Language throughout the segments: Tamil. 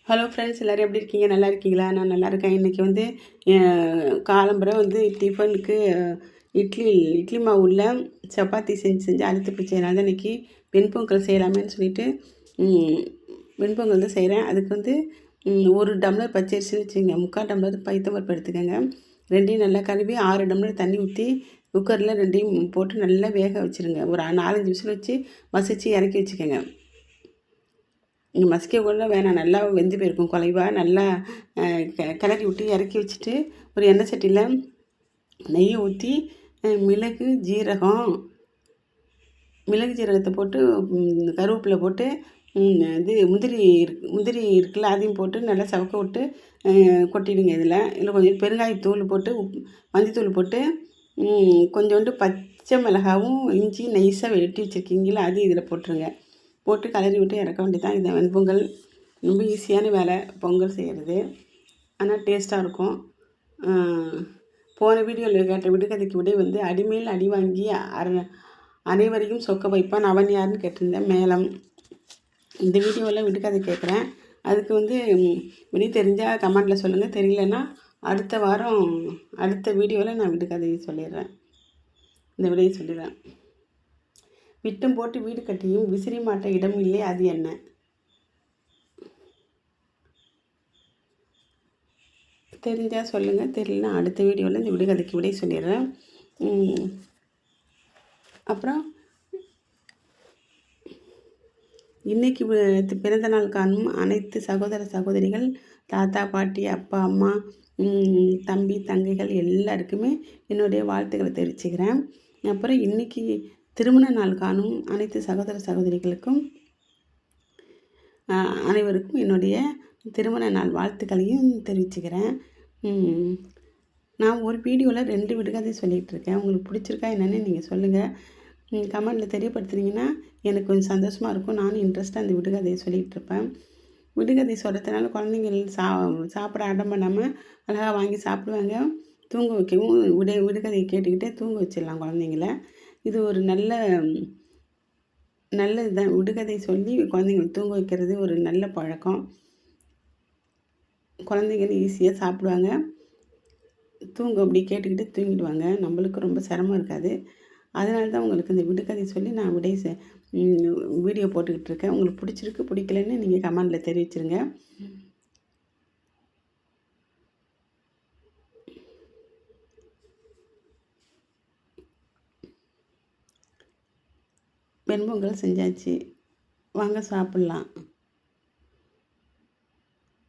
ஹலோ ஃப்ரெண்ட்ஸ், எல்லோரும் எப்படி இருக்கீங்க? நல்லா இருக்கீங்களா? நான் நல்லா இருக்கேன். இன்றைக்கி வந்து காலம்பரை வந்து டிஃபனுக்கு இட்லி மாவுள்ள சப்பாத்தி செஞ்சு அழுத்து பிடிச்சதுனால தான் இன்றைக்கி வெண்பொங்கல் செய்யலாமேன்னு சொல்லிட்டு வெண்பொங்கல் தான் செய்கிறேன். அதுக்கு வந்து 1 டம்ளர் பச்சரிசின்னு வச்சுக்கோங்க, 3/4 டம்ளர் பைத்தம்பருப்பு எடுத்துக்கோங்க. ரெண்டையும் நல்லா கழுவி 6 டம்ளர் தண்ணி ஊற்றி குக்கரில் ரெண்டையும் போட்டு நல்லா வேக வச்சுருங்க. ஒரு 4-5 விசில் வச்சு மசிச்சு இறக்கி வச்சுக்கோங்க. நீங்கள் மசிக்க கூட வேணாம், நல்லா வெந்து போயிருக்கும் குலைவா. நல்லா கிளறி விட்டு இறக்கி வச்சுட்டு ஒரு எண்ணெய் சட்டியில் நெய் ஊற்றி மிளகு ஜீரகத்தை போட்டு கருவேப்பிலை போட்டு இது முந்திரி இருக்குல்ல, அதையும் போட்டு நல்லா சவக்க விட்டு கொட்டிடுங்க. இதில் கொஞ்சம் பெருங்காயத்தூள் போட்டு மஞ்சத்தூள் போட்டு கொஞ்சோண்டு பச்சை மிளகாவும் இஞ்சி நைஸாக வெட்டி வச்சுருக்கீங்களா, அது இதில் போட்டுருங்க. போட்டு கலரி விட்டு இறக்க வேண்டியதான். இது வெண்பொங்கல் ரொம்ப ஈஸியான வேலை பொங்கல் செய்கிறது, ஆனால் டேஸ்ட்டாக இருக்கும். போன வீடியோவில் கேட்ட விடுகதைக்கு விட வந்து அடிமேல் அடி வாங்கி அனைவரையும் சொக்க வைப்பான் அவன் யாருன்னு கேட்டிருந்தேன், மேளம். இந்த வீடியோவில் விடுகதை கேட்குறேன். அதுக்கு வந்து விடை தெரிஞ்சால் கமெண்டில் சொல்லுங்கள், தெரியலன்னா அடுத்த வாரம் அடுத்த வீடியோவில் நான் விடுகதையை சொல்லிடுறேன். இந்த விடையை சொல்லிடுறேன். விட்டம் போட்டு வீடு கட்டியும் விசிறி மாட்ட இடம் இல்லை, அது என்ன? தெரிஞ்சால் சொல்லுங்கள், தெரியலனா அடுத்த வீடியோவில் இந்த விடுகதைக்கு விடை சொல்லிடுறேன். அப்புறம் இன்றைக்கி பிறந்த நாள் காணும் அனைத்து சகோதர சகோதரிகள், தாத்தா பாட்டி, அப்பா அம்மா, தம்பி தங்கைகள் எல்லாருக்குமே என்னுடைய வாழ்த்துக்களை தெரிவிச்சுக்கிறேன். அப்புறம் இன்றைக்கி திருமண நாள் காணும் அனைத்து சகோதர சகோதரிகளுக்கும் அனைவருக்கும் என்னுடைய திருமண நாள் வாழ்த்துக்களையும் தெரிவிச்சுக்கிறேன். நான் ஒரு வீடியோவில் 2 விடுகதை சொல்லிகிட்ருக்கேன். உங்களுக்கு பிடிச்சிருக்கா என்னென்னு நீங்கள் சொல்லுங்கள். கமெண்டில் தெரியப்படுத்துனீங்கன்னா எனக்கு கொஞ்சம் சந்தோஷமாக இருக்கும். நானும் இன்ட்ரெஸ்ட்டாக அந்த விடுகதையை சொல்லிகிட்ருப்பேன். விடுகதை சொல்கிறதுனால குழந்தைங்கள் சாப்பிட அடம் பண்ணாமல் அழகாக வாங்கி சாப்பிடுவாங்க. தூங்க வைக்கவும் விடுகதையை கேட்டுக்கிட்டே தூங்க வச்சிடலாம் குழந்தைங்கள. இது ஒரு நல்லது தான். விடுகதை சொல்லி குழந்தைங்களை தூங்க வைக்கிறது ஒரு நல்ல பழக்கம். குழந்தைகள் ஈஸியாக சாப்பிடுவாங்க, அப்படி கேட்டுக்கிட்டு தூங்கிடுவாங்க. நம்மளுக்கு ரொம்ப சிரமம் இருக்காது. அதனால தான் உங்களுக்கு இந்த விடுகதை சொல்லி நான் வீடியோ போட்டுக்கிட்டு இருக்கேன். உங்களுக்கு பிடிச்சிருக்கு பிடிக்கலன்னு நீங்கள் கமெண்டில் தெரிவிச்சிருங்க. வெண்பொங்கல் செஞ்சாச்சு, வாங்க சாப்பிட்லாம்.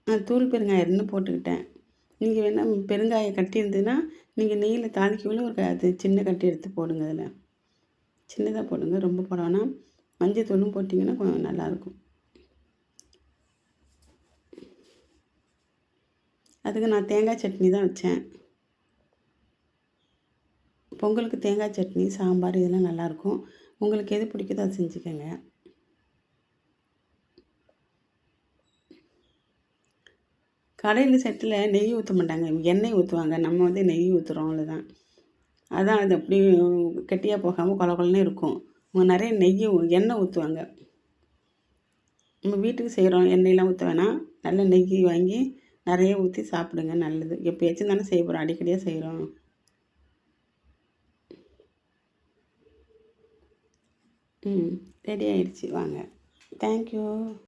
நான் தூள் பெருங்காயம் 2 போட்டுக்கிட்டேன். நீங்கள் வேணால் பெருங்காயம் கட்டி இருந்ததுன்னா நீங்கள் நெய்யில் தாளிக்கக்குள்ள அது சின்ன கட்டி எடுத்து போடுங்க. அதில் சின்னதாக போடுங்க, ரொம்ப போட வேணாம். மஞ்சள் தூளும் போட்டிங்கன்னா கொஞ்சம் நல்லாயிருக்கும். அதுக்கு நான் தேங்காய் சட்னி தான் வச்சேன். பொங்கலுக்கு தேங்காய் சட்னி, சாம்பார் இதெல்லாம் நல்லாயிருக்கும். உங்களுக்கு எது பிடிக்குதோ அதை செஞ்சுக்கோங்க. கடையில் செட்டில் நெய் ஊற்ற மாட்டாங்க, எண்ணெய் ஊற்றுவாங்க. நம்ம வந்து நெய் ஊற்றுறோம், அவ்வளோதான். அதான் அது அப்படி கெட்டியாக போகாமல் கொலன்னு இருக்கும். அவங்க நிறைய எண்ணெய் ஊற்றுவாங்க. நம்ம வீட்டுக்கு செய்கிறோம், எண்ணெயெலாம் ஊற்ற வேணாம். நல்ல நெய் வாங்கி நிறைய ஊற்றி சாப்பிடுங்க, நல்லது. எப்போயாச்சும் தானே செய்ய போகிறோம், அடிக்கடியாக செய்கிறோம். ரெடி ஆகிடுச்சு, வாங்க. தேங்க்யூ.